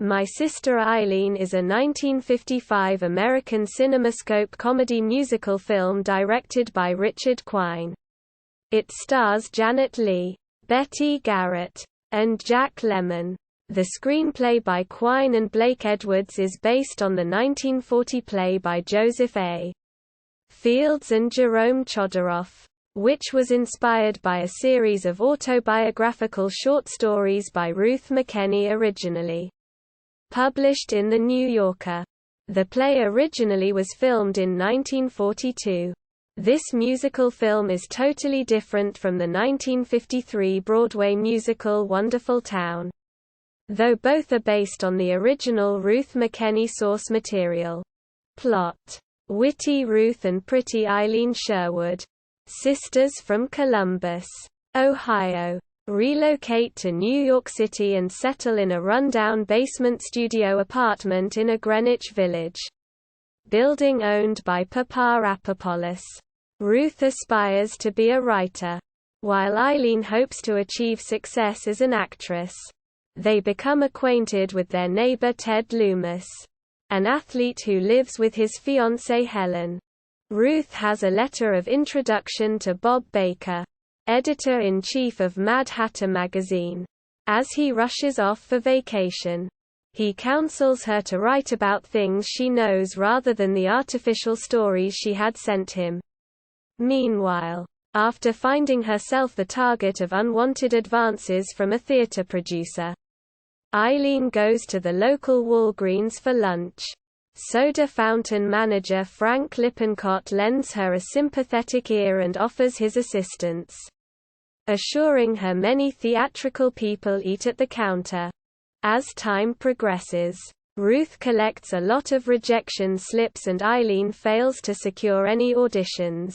My Sister Eileen is a 1955 American CinemaScope comedy musical film directed by Richard Quine. It stars Janet Leigh, Betty Garrett, and Jack Lemmon. The screenplay by Quine and Blake Edwards is based on the 1940 play by Joseph A. Fields and Jerome Chodorow, which was inspired by a series of autobiographical short stories by Ruth McKenney originally published in The New Yorker. The play originally was filmed in 1942. This musical film is totally different from the 1953 Broadway musical Wonderful Town, though both are based on the original Ruth McKenney source material. Plot: witty Ruth and pretty Eileen Sherwood, sisters from Columbus, Ohio, relocate to New York City and settle in a rundown basement studio apartment in a Greenwich Village building owned by Papa Apopoulos. Ruth aspires to be a writer, while Eileen hopes to achieve success as an actress. They become acquainted with their neighbor Ted Loomis, an athlete who lives with his fiancée Helen. Ruth has a letter of introduction to Bob Baker, editor-in-chief of Mad Hatter magazine. As he rushes off for vacation, he counsels her to write about things she knows rather than the artificial stories she had sent him. Meanwhile, after finding herself the target of unwanted advances from a theater producer, Eileen goes to the local Walgreens for lunch. Soda fountain manager Frank Lippincott lends her a sympathetic ear and offers his assistance, assuring her many theatrical people eat at the counter. As time progresses, Ruth collects a lot of rejection slips and Eileen fails to secure any auditions.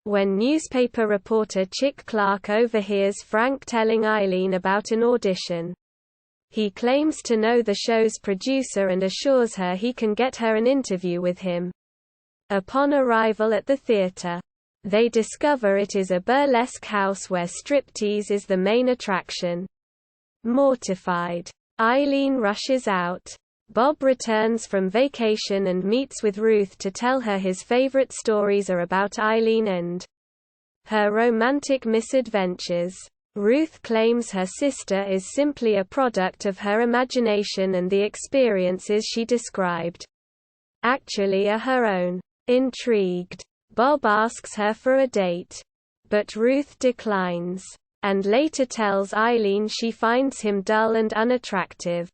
When newspaper reporter Chick Clark overhears Frank telling Eileen about an audition, he claims to know the show's producer and assures her he can get her an interview with him. Upon arrival at the theater, they discover it is a burlesque house where striptease is the main attraction. Mortified, Eileen rushes out. Bob returns from vacation and meets with Ruth to tell her his favorite stories are about Eileen and her romantic misadventures. Ruth claims her sister is simply a product of her imagination and the experiences she described actually are her own. Intrigued, Bob asks her for a date, but Ruth declines, and later tells Eileen she finds him dull and unattractive.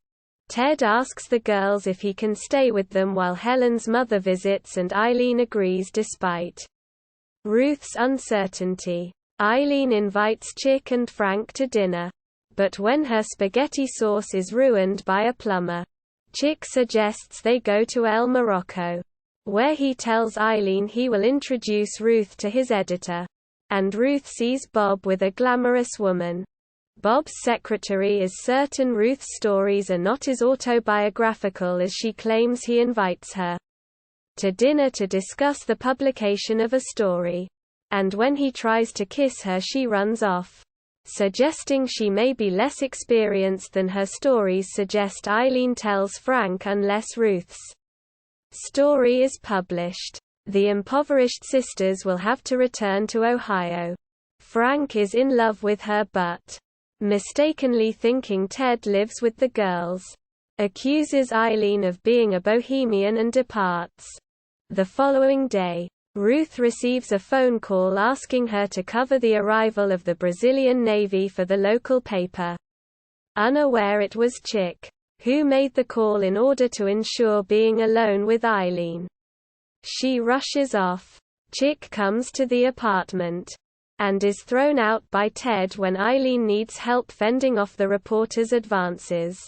Ted asks the girls if he can stay with them while Helen's mother visits and Eileen agrees despite Ruth's uncertainty. Eileen invites Chick and Frank to dinner, but when her spaghetti sauce is ruined by a plumber, Chick suggests they go to El Morocco, where he tells Eileen he will introduce Ruth to his editor, and Ruth sees Bob with a glamorous woman. Bob's secretary is certain Ruth's stories are not as autobiographical as she claims. He invites her to dinner to discuss the publication of a story, and when he tries to kiss her she runs off, suggesting she may be less experienced than her stories suggest. Eileen tells Frank unless Ruth's story is published, the impoverished sisters will have to return to Ohio. Frank is in love with her but, mistakenly thinking Ted lives with the girls, accuses Eileen of being a bohemian and departs. The following day, Ruth receives a phone call asking her to cover the arrival of the Brazilian Navy for the local paper. Unaware it was Chick who made the call in order to ensure being alone with Eileen, she rushes off. Chick comes to the apartment and is thrown out by Ted when Eileen needs help fending off the reporter's advances.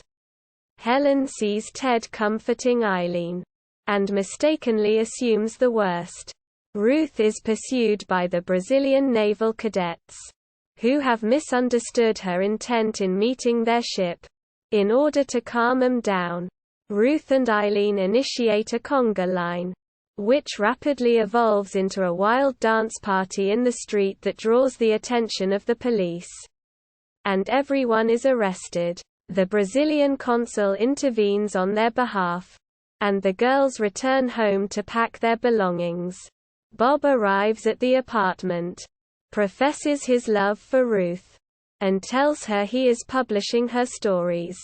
Helen sees Ted comforting Eileen and mistakenly assumes the worst. Ruth is pursued by the Brazilian naval cadets, who have misunderstood her intent in meeting their ship. In order to calm them down, Ruth and Eileen initiate a conga line, which rapidly evolves into a wild dance party in the street that draws the attention of the police, and everyone is arrested. The Brazilian consul intervenes on their behalf, and the girls return home to pack their belongings. Bob arrives at the apartment, professes his love for Ruth, and tells her he is publishing her stories.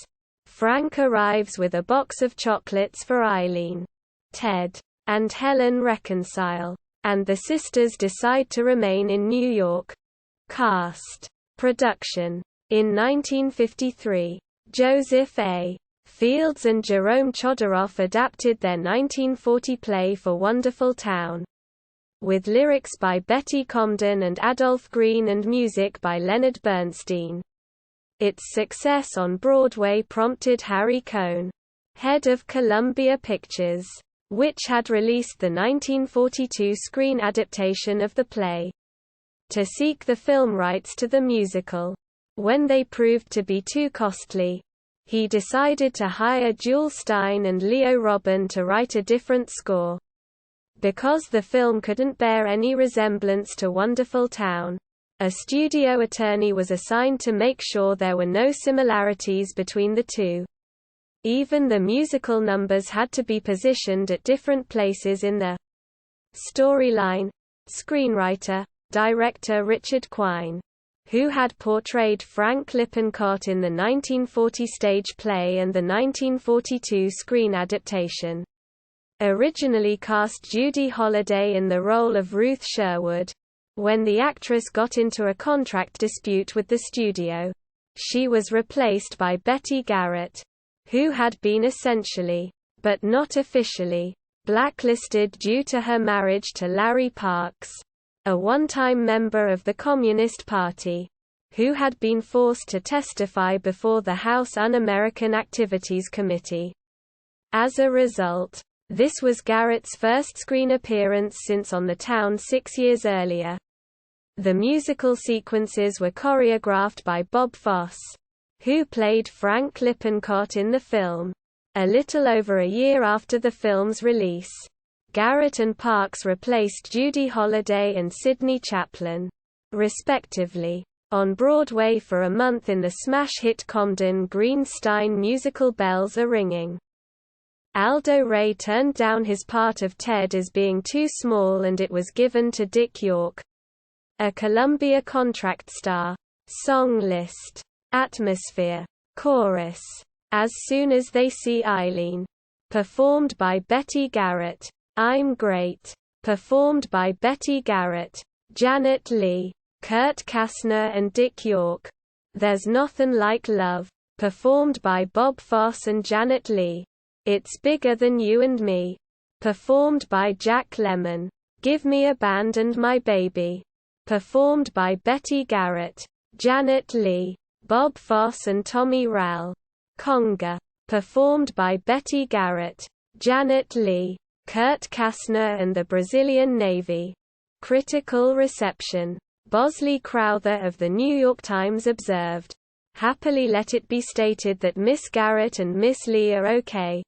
Frank arrives with a box of chocolates for Eileen. Ted and Helen reconcile, and the sisters decide to remain in New York. Cast. Production. In 1953, Joseph A. Fields and Jerome Chodorow adapted their 1940 play For Wonderful Town, with lyrics by Betty Comden and Adolph Green and music by Leonard Bernstein. Its success on Broadway prompted Harry Cohn, head of Columbia Pictures, which had released the 1942 screen adaptation of the play, to seek the film rights to the musical. When they proved to be too costly, he decided to hire Jule Stein and Leo Robin to write a different score. Because the film couldn't bear any resemblance to Wonderful Town, a studio attorney was assigned to make sure there were no similarities between the two. Even the musical numbers had to be positioned at different places in the storyline. Screenwriter, director Richard Quine, who had portrayed Frank Lippincott in the 1940 stage play and the 1942 screen adaptation, originally cast Judy Holliday in the role of Ruth Sherwood. When the actress got into a contract dispute with the studio, she was replaced by Betty Garrett, who had been essentially, but not officially, blacklisted due to her marriage to Larry Parks, a one-time member of the Communist Party, who had been forced to testify before the House Un-American Activities Committee. As a result, this was Garrett's first screen appearance since On the Town 6 years earlier. The musical sequences were choreographed by Bob Fosse, who played Frank Lippincott in the film. A little over a year after the film's release, Garrett and Parks replaced Judy Holliday and Sidney Chaplin, respectively, on Broadway for a month in the smash hit Comden Greenstein musical Bells A Ringing. Aldo Ray turned down his part of Ted as being too small and it was given to Dick York, a Columbia contract star. Song list. Atmosphere. Chorus. As Soon as They See Eileen, performed by Betty Garrett. I'm Great, performed by Betty Garrett, Janet Leigh, Kurt Kastner and Dick York. There's Nothin' Like Love, performed by Bob Fosse and Janet Leigh. It's Bigger Than You and Me, performed by Jack Lemmon. Give Me a Band and My Baby, performed by Betty Garrett, Janet Leigh, Bob Fosse and Tommy Rowell. Conga, performed by Betty Garrett, Janet Leigh, Kurt Kastner and the Brazilian Navy. Critical reception. Bosley Crowther of The New York Times observed, "Happily let it be stated that Miss Garrett and Miss Leigh are okay.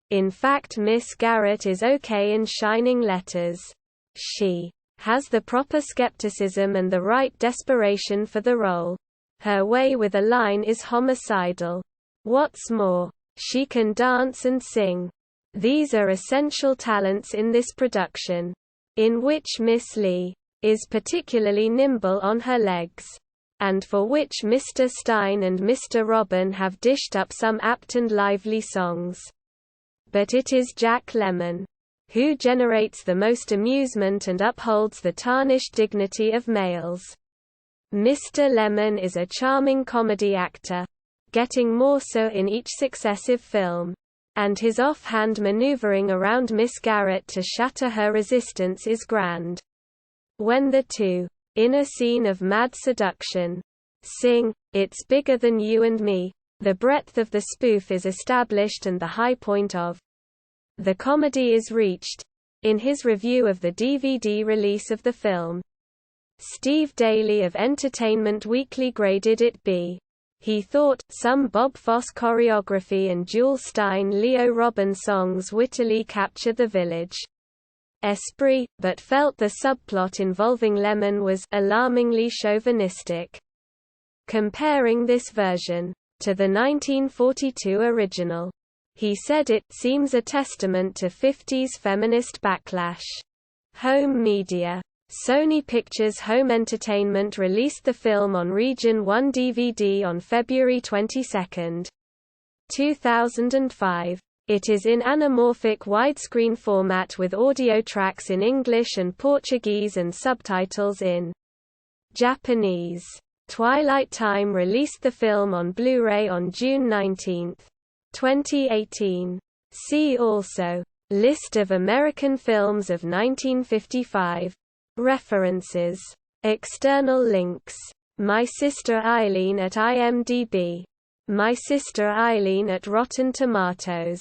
In fact, Miss Garrett is okay in shining letters. She has the proper skepticism and the right desperation for the role. Her way with a line is homicidal. What's more, she can dance and sing. These are essential talents in this production, in which Miss Leigh is particularly nimble on her legs, and for which Mr. Stein and Mr. Robin have dished up some apt and lively songs. But it is Jack Lemmon who generates the most amusement and upholds the tarnished dignity of males. Mr. Lemmon is a charming comedy actor, getting more so in each successive film, and his offhand maneuvering around Miss Garrett to shatter her resistance is grand. When the two, in a scene of mad seduction, sing, It's Bigger Than You and Me, the breadth of the spoof is established and the high point of the comedy is reached. In his review of the DVD release of the film, Steve Daly of Entertainment Weekly graded it B. He thought, some Bob Fosse choreography and Jule Stein-Leo Robin songs wittily capture the village esprit, but felt the subplot involving Lemmon was alarmingly chauvinistic. Comparing this version to the 1942 original. He said it seems a testament to 50s feminist backlash. Home media. Sony Pictures Home Entertainment released the film on Region 1 DVD on February 22, 2005. It is in anamorphic widescreen format with audio tracks in English and Portuguese and subtitles in Japanese. Twilight Time released the film on Blu-ray on June 19, 2018. See also List of American films of 1955. References. External links. My Sister Eileen at IMDb. My Sister Eileen at Rotten Tomatoes.